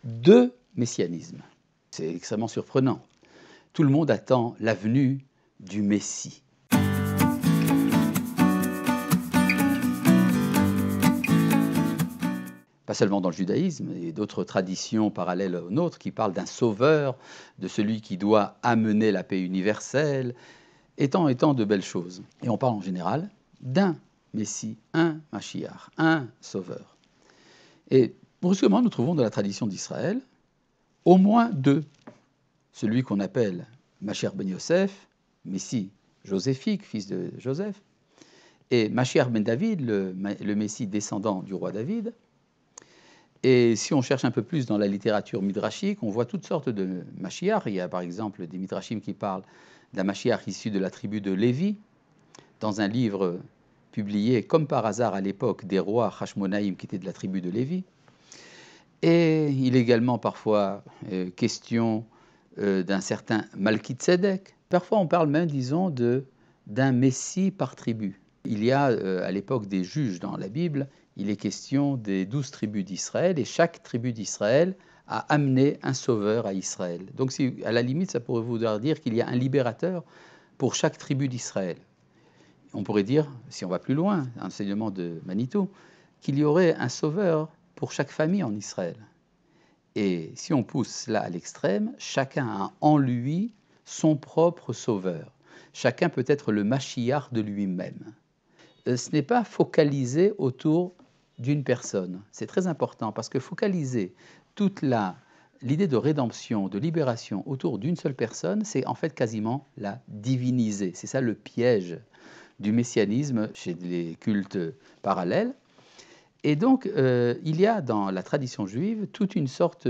deux messianismes. C'est extrêmement surprenant. Tout le monde attend la venue du Messie. Pas seulement dans le judaïsme, il y a d'autres traditions parallèles aux nôtres qui parlent d'un sauveur, de celui qui doit amener la paix universelle, et tant de belles choses. Et on parle en général d'un Messie, un Mashiach, un sauveur. Et brusquement, nous trouvons dans la tradition d'Israël au moins deux. Celui qu'on appelle Mashiach ben Yosef, Messie joséphique, fils de Joseph, et Mashiach ben David, le Messie descendant du roi David. Et si on cherche un peu plus dans la littérature midrashique, on voit toutes sortes de Mashiach. Il y a par exemple des midrashim qui parlent d'un Mashiach issu de la tribu de Lévi, dans un livre publié comme par hasard à l'époque des rois Hashmonaïm qui étaient de la tribu de Lévi. Et il est également parfois question d'un certain Malki Tzedek. Parfois on parle même, disons, d'un Messie par tribu. Il y a à l'époque des juges dans la Bible, il est question des 12 tribus d'Israël et chaque tribu d'Israël a amené un sauveur à Israël. Donc si, à la limite, ça pourrait vouloir dire qu'il y a un libérateur pour chaque tribu d'Israël. On pourrait dire, si on va plus loin, l'enseignement de Manitou, qu'il y aurait un sauveur pour chaque famille en Israël. Et si on pousse cela à l'extrême, chacun a en lui son propre sauveur. Chacun peut être le Mashiach de lui-même. Ce n'est pas focalisé autour d'une personne. C'est très important parce que focaliser toute l'idée de rédemption, de libération autour d'une seule personne, c'est en fait quasiment la diviniser. C'est ça le piège du messianisme chez les cultes parallèles. Et donc, il y a dans la tradition juive toute une sorte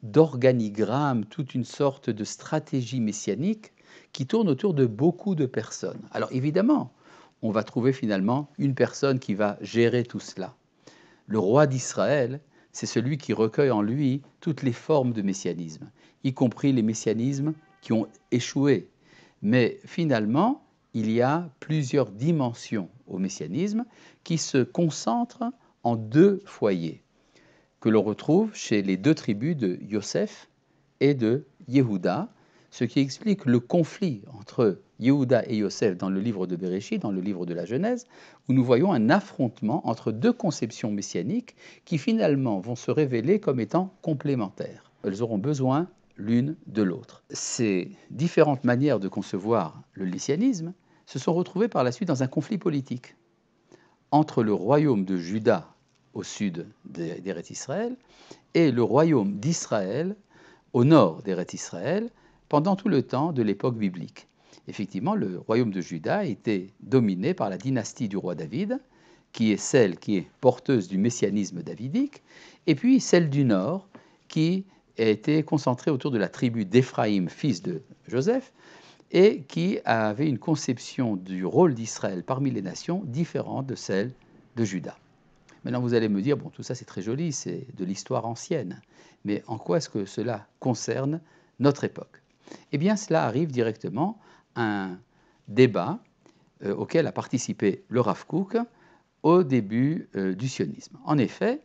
d'organigramme, toute une sorte de stratégie messianique qui tourne autour de beaucoup de personnes. Alors évidemment, on va trouver finalement une personne qui va gérer tout cela. Le roi d'Israël, c'est celui qui recueille en lui toutes les formes de messianisme, y compris les messianismes qui ont échoué. Mais finalement, il y a plusieurs dimensions au messianisme qui se concentrent en deux foyers, que l'on retrouve chez les deux tribus de Yosef et de Yehuda, ce qui explique le conflit entre Yehuda et Yosef dans le livre de Béréchit, dans le livre de la Genèse, où nous voyons un affrontement entre deux conceptions messianiques qui finalement vont se révéler comme étant complémentaires. Elles auront besoin l'une de l'autre. Ces différentes manières de concevoir le messianisme se sont retrouvées par la suite dans un conflit politique entre le royaume de Juda au sud d'Éretz Israël et le royaume d'Israël au nord d'Éretz Israël pendant tout le temps de l'époque biblique. Effectivement, le royaume de Juda était dominé par la dynastie du roi David, qui est celle qui est porteuse du messianisme davidique, et puis celle du nord, qui a été concentrée autour de la tribu d'Éphraïm, fils de Joseph, et qui avait une conception du rôle d'Israël parmi les nations différente de celle de Juda. Maintenant, vous allez me dire, bon, tout ça c'est très joli, c'est de l'histoire ancienne, mais en quoi est-ce que cela concerne notre époque? Eh bien, cela arrive directement à un débat auquel a participé le Rav Kook au début du sionisme. En effet,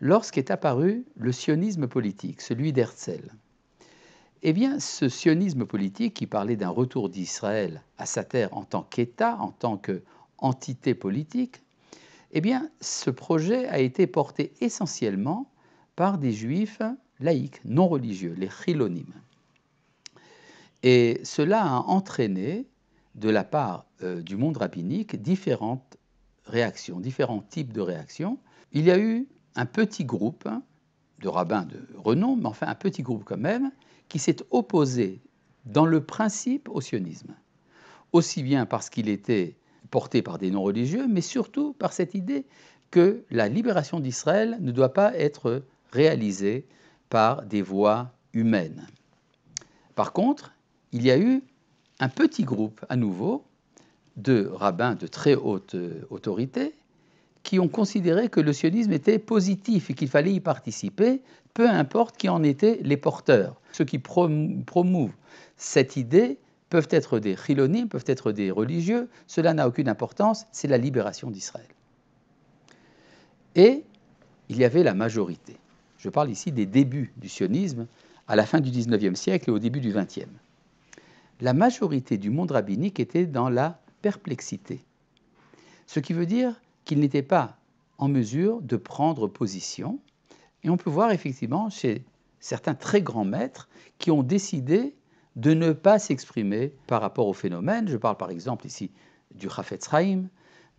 lorsqu'est apparu le sionisme politique, celui d'Herzl, eh bien, ce sionisme politique qui parlait d'un retour d'Israël à sa terre en tant qu'État, en tant qu'entité politique, eh bien, ce projet a été porté essentiellement par des juifs laïcs, non religieux, les chilonim. Et cela a entraîné, de la part du monde rabbinique, différentes réactions, différents types de réactions. Il y a eu un petit groupe de rabbins de renom, mais enfin un petit groupe quand même, qui s'est opposé dans le principe au sionisme. Aussi bien parce qu'il était porté par des non-religieux, mais surtout par cette idée que la libération d'Israël ne doit pas être réalisée par des voies humaines. Par contre, il y a eu un petit groupe, à nouveau, de rabbins de très haute autorité, qui ont considéré que le sionisme était positif et qu'il fallait y participer, peu importe qui en étaient les porteurs. Ceux qui promouvent cette idée peuvent être des chilonim, peuvent être des religieux, cela n'a aucune importance, c'est la libération d'Israël. Et il y avait la majorité. Je parle ici des débuts du sionisme à la fin du XIXe siècle et au début du XXe. La majorité du monde rabbinique était dans la perplexité, ce qui veut dire qu'il n'était pas en mesure de prendre position. Et on peut voir effectivement chez certains très grands maîtres qui ont décidé de ne pas s'exprimer par rapport au phénomène. Je parle par exemple ici du Chafetz Chaim,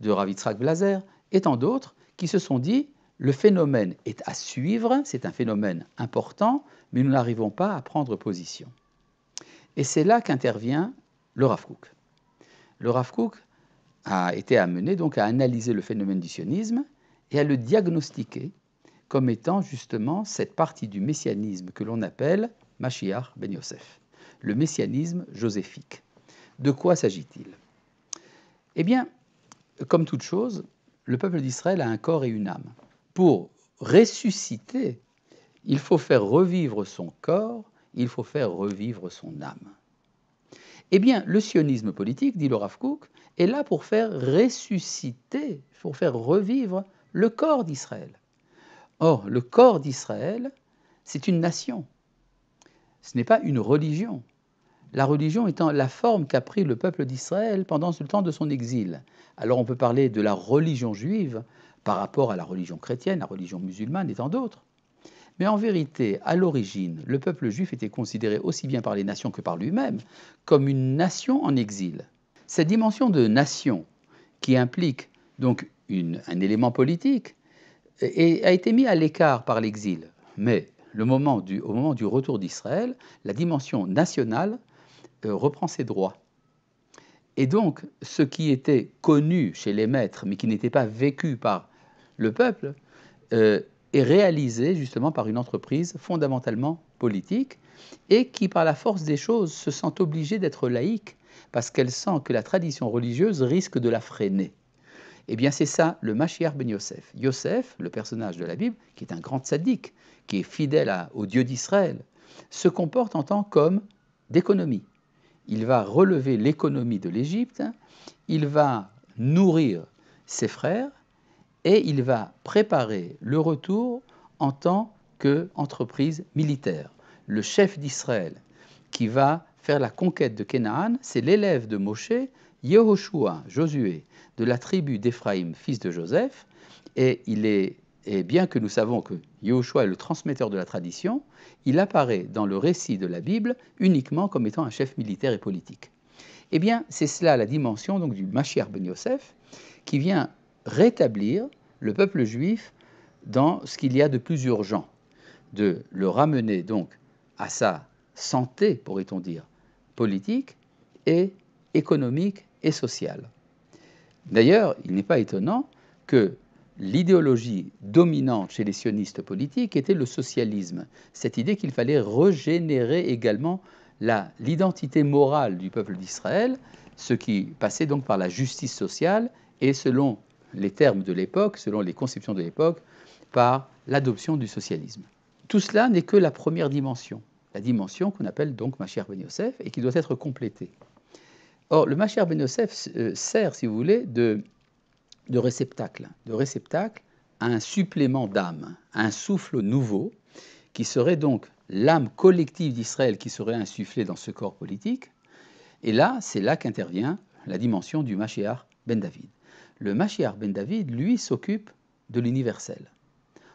de Rav Yitzhak Blazer, et tant d'autres qui se sont dit le phénomène est à suivre, c'est un phénomène important, mais nous n'arrivons pas à prendre position. Et c'est là qu'intervient le Rav Kook. Le Rav Kook a été amené donc à analyser le phénomène du sionisme et à le diagnostiquer comme étant justement cette partie du messianisme que l'on appelle Mashiach ben Yosef, le messianisme joséphique. De quoi s'agit-il? Eh bien, comme toute chose, le peuple d'Israël a un corps et une âme. Pour ressusciter, il faut faire revivre son corps, il faut faire revivre son âme. Eh bien, le sionisme politique, dit le Rav Kook, est là pour faire ressusciter, pour faire revivre le corps d'Israël. Or, le corps d'Israël, c'est une nation. Ce n'est pas une religion. La religion étant la forme qu'a pris le peuple d'Israël pendant le temps de son exil. Alors on peut parler de la religion juive par rapport à la religion chrétienne, la religion musulmane et tant d'autres. Mais en vérité, à l'origine, le peuple juif était considéré aussi bien par les nations que par lui-même comme une nation en exil. Cette dimension de nation qui implique donc un élément politique a été mis à l'écart par l'exil. Mais au moment du retour d'Israël, la dimension nationale reprend ses droits. Et donc, ce qui était connu chez les maîtres, mais qui n'était pas vécu par le peuple, est réalisé justement par une entreprise fondamentalement politique et qui, par la force des choses, se sent obligée d'être laïque parce qu'elle sent que la tradition religieuse risque de la freiner. Eh bien, c'est ça, le Mashiach ben Yosef. Yosef, le personnage de la Bible, qui est un grand tzaddik, qui est fidèle au Dieu d'Israël, se comporte en tant qu'homme d'économie. Il va relever l'économie de l'Égypte, il va nourrir ses frères et il va préparer le retour en tant qu'entreprise militaire. Le chef d'Israël qui va faire la conquête de Canaan, c'est l'élève de Moshe, Yehoshua, Josué, de la tribu d'Éphraïm, fils de Joseph, et bien que nous savons que Yehoshua est le transmetteur de la tradition, il apparaît dans le récit de la Bible uniquement comme étant un chef militaire et politique. Eh bien, c'est cela la dimension donc, du Mashiach ben Yosef, qui vient rétablir le peuple juif dans ce qu'il y a de plus urgent, de le ramener donc à sa santé, pourrait-on dire, politique et économique et sociale. D'ailleurs, il n'est pas étonnant que l'idéologie dominante chez les sionistes politiques était le socialisme, cette idée qu'il fallait régénérer également l'identité morale du peuple d'Israël, ce qui passait donc par la justice sociale et selon les termes de l'époque, selon les conceptions de l'époque, par l'adoption du socialisme. Tout cela n'est que la première dimension, la dimension qu'on appelle donc Mashiach ben Yosef et qui doit être complétée. Or, le Mashiach ben Yosef sert, si vous voulez, de réceptacle à un supplément d'âme, à un souffle nouveau, qui serait donc l'âme collective d'Israël qui serait insufflée dans ce corps politique. Et là, c'est là qu'intervient la dimension du Mashiach ben David. Le Mashiach ben David, lui, s'occupe de l'universel.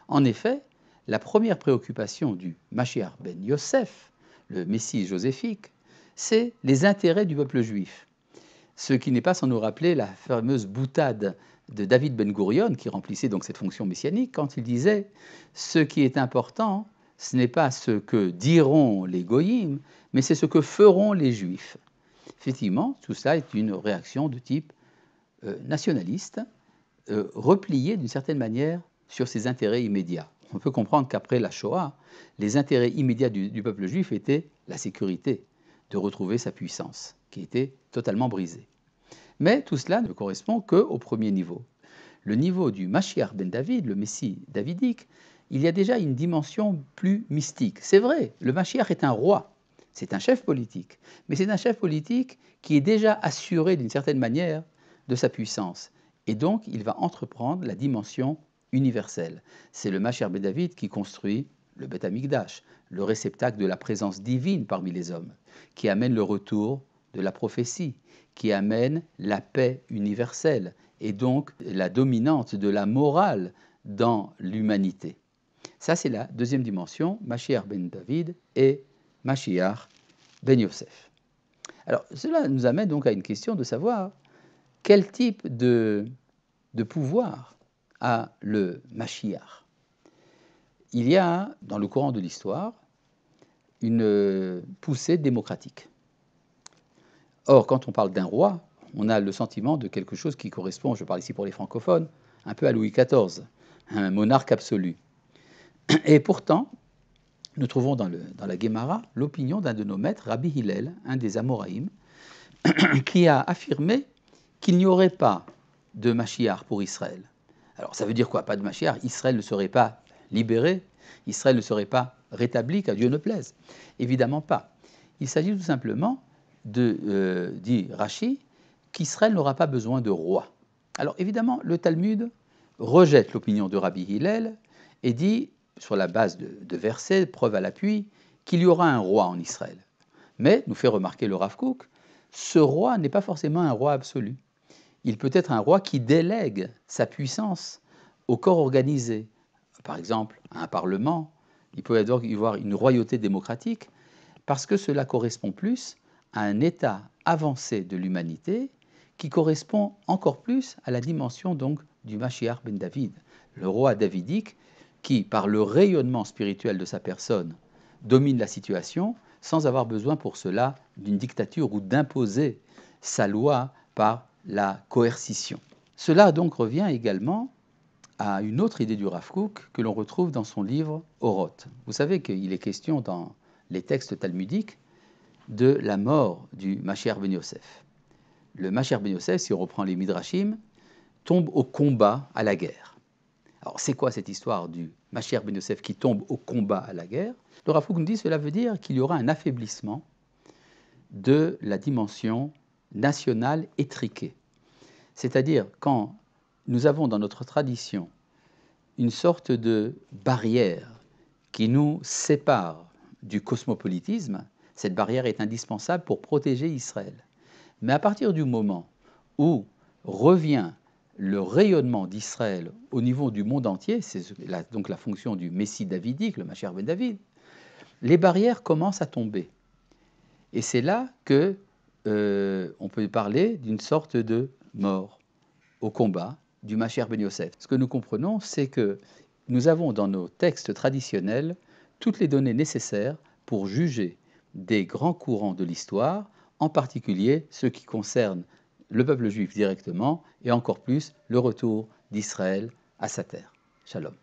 En effet, la première préoccupation du Mashiach ben Yosef, le Messie joséphique, c'est les intérêts du peuple juif. Ce qui n'est pas sans nous rappeler la fameuse boutade de David Ben Gourion, qui remplissait donc cette fonction messianique, quand il disait « Ce qui est important, ce n'est pas ce que diront les goyim, mais c'est ce que feront les juifs. » Effectivement, tout cela est une réaction de type nationaliste, repliée d'une certaine manière sur ses intérêts immédiats. On peut comprendre qu'après la Shoah, les intérêts immédiats du peuple juif étaient la sécurité, de retrouver sa puissance, qui était totalement brisée. Mais tout cela ne correspond qu'au premier niveau. Le niveau du Mashiach ben David, le Messie davidique, il y a déjà une dimension plus mystique. C'est vrai, le Mashiach est un roi, c'est un chef politique, mais c'est un chef politique qui est déjà assuré d'une certaine manière de sa puissance. Et donc, il va entreprendre la dimension universelle. C'est le Mashiach ben David qui construit le Beth Amikdash, le réceptacle de la présence divine parmi les hommes, qui amène le retour de la prophétie, qui amène la paix universelle et donc la dominante de la morale dans l'humanité. Ça, c'est la deuxième dimension, Mashiach ben David et Mashiach ben Yosef. Alors, cela nous amène donc à une question de savoir quel type de pouvoir a le Mashiach. Il y a, dans le courant de l'histoire, une poussée démocratique. Or, quand on parle d'un roi, on a le sentiment de quelque chose qui correspond, je parle ici pour les francophones, un peu à Louis XIV, un monarque absolu. Et pourtant, nous trouvons dans la Guémara l'opinion d'un de nos maîtres, Rabbi Hillel, un des Amoraïm, qui a affirmé qu'il n'y aurait pas de Mashiach pour Israël. Alors ça veut dire quoi? Pas de Mashiach, Israël ne serait pas libéré, Israël ne serait pas rétabli, qu'à Dieu ne plaise. Évidemment pas. Il s'agit tout simplement dit Rashi, qu'Israël n'aura pas besoin de roi. Alors évidemment, le Talmud rejette l'opinion de Rabbi Hillel et dit, sur la base de versets, preuve à l'appui, qu'il y aura un roi en Israël. Mais, nous fait remarquer le Rav Kook, ce roi n'est pas forcément un roi absolu. Il peut être un roi qui délègue sa puissance au corps organisé. Par exemple, à un parlement, il peut y avoir une royauté démocratique, parce que cela correspond plus à un état avancé de l'humanité qui correspond encore plus à la dimension donc du Mashiach ben David, le roi davidique qui, par le rayonnement spirituel de sa personne, domine la situation sans avoir besoin pour cela d'une dictature ou d'imposer sa loi par la coercition. Cela donc revient également à une autre idée du Rav Kook que l'on retrouve dans son livre Oroth. Vous savez qu'il est question dans les textes talmudiques de la mort du Mashiach ben Yosef. Le Mashiach ben Yosef, si on reprend les Midrashim, tombe au combat à la guerre. Alors c'est quoi cette histoire du Mashiach ben Yosef qui tombe au combat à la guerre? Le Rav Kook nous dit cela veut dire qu'il y aura un affaiblissement de la dimension nationale étriquée. C'est-à-dire quand nous avons dans notre tradition une sorte de barrière qui nous sépare du cosmopolitisme, cette barrière est indispensable pour protéger Israël. Mais à partir du moment où revient le rayonnement d'Israël au niveau du monde entier, c'est donc la fonction du Messie davidique, le Mashiach ben David, les barrières commencent à tomber. Et c'est là que on peut parler d'une sorte de mort au combat du Mashiach ben Yosef. Ce que nous comprenons, c'est que nous avons dans nos textes traditionnels toutes les données nécessaires pour juger des grands courants de l'histoire, en particulier ceux qui concernent le peuple juif directement et encore plus le retour d'Israël à sa terre. Shalom.